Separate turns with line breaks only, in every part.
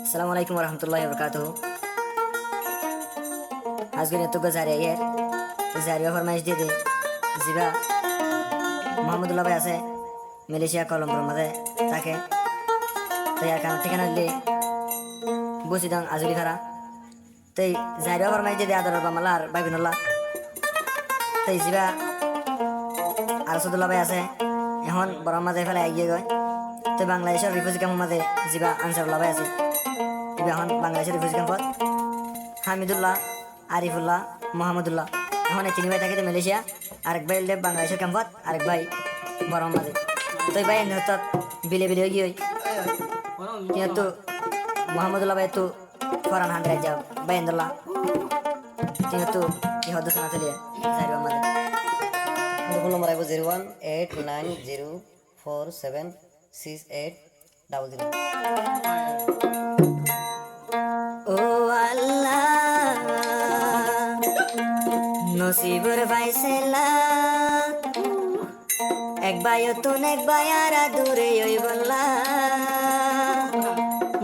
Assalamualaikum warahmatullahi wabarakatuh. আজকে তো জারিয়া জারিয়া ফরমাইশ দিয়ে দে জিবা মোহাম্মদুল্লাহ ভাই আছে মালয়েশিয়া কলম্বোর মাঝে থাকে তো ইয়ার কারণ ঠিকানা দিলে বসি দাং আজলি খারা তাই জারিয়া ফরমাইশ দিয়ে দে আদর বামালা আর বাইবিনুল্লাহ তাই জিবা আরসুদুল্লাহ ভাই আছে এখন বড় মাঝে ফেলে এগিয়ে গয় তো বাংলাদেশের রিফিউজি ক্যাম্পের মাঝে জিবা আনসারুল্লাহ ভাই আছে এখন বাংলাদেশের রিফিউজি ক্যাম্পত হামিদুল্লাহ আরিফুল্লাহ মোহাম্মদুল্লাহ এখন এই 3 ভাই থাকে মালয়েশিয়া আরেক ভাই বাংলাদেশের ক্যাম্পত আরেক ভাই বড় মাঝে তো ভাই এনে বিলে বিলে গিয়ে কিন্তু মোহাম্মদুল্লাহ ভাই তো ফরান 100 যাও ভাই এন্দুল্লাহ কিন্তু কি হদ শোনা চলিয়ে যাইবা মাঝে
ফোন নম্বর আইব 01890476800।
ও আল্লাহ নসিবর ভাইসেলা এক বায়তুন এক বায়ারা দূরে ওই বললা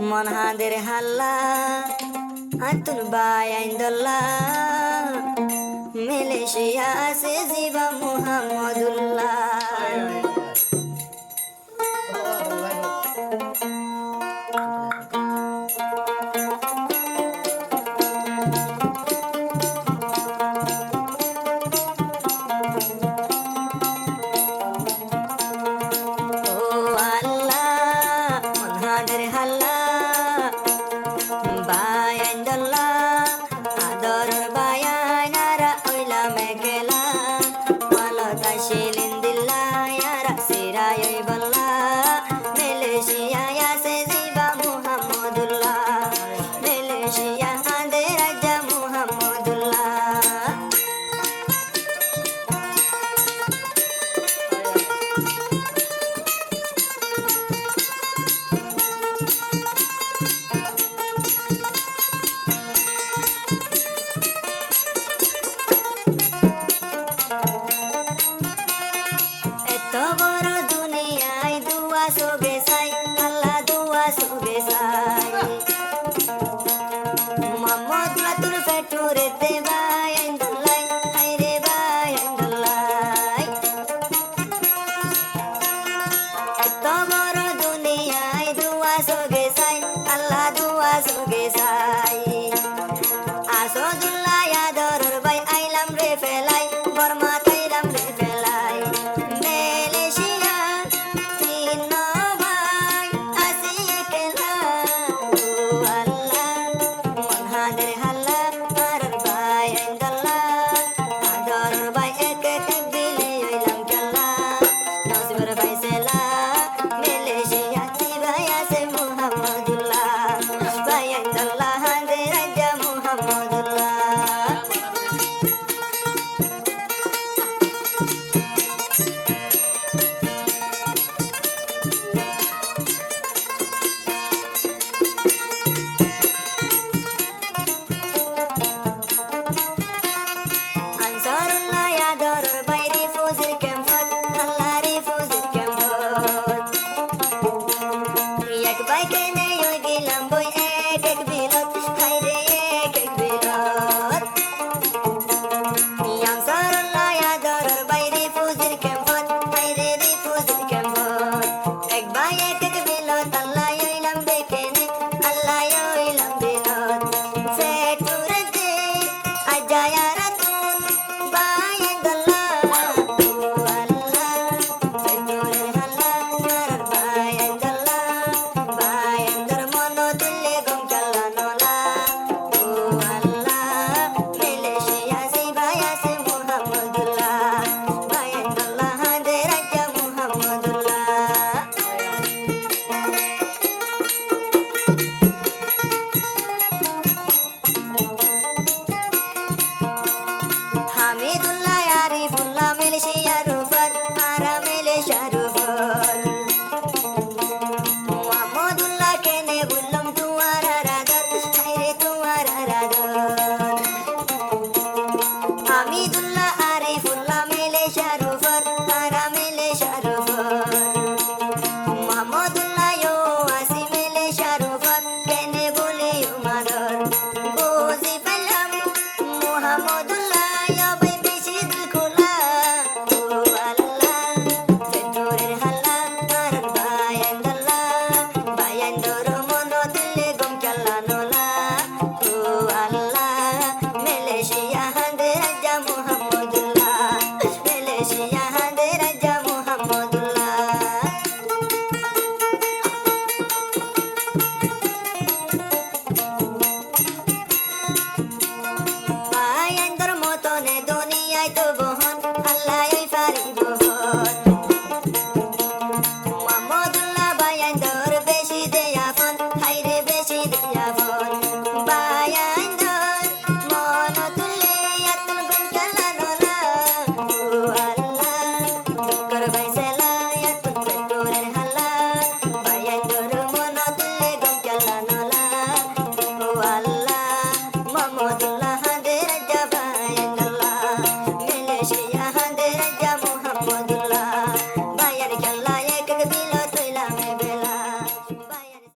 মন হাদের হাল্লা আতুন বাই আইন্দল্লা মালয়েশিয়া আছে জিবা মুহাম্মদুল্লাহ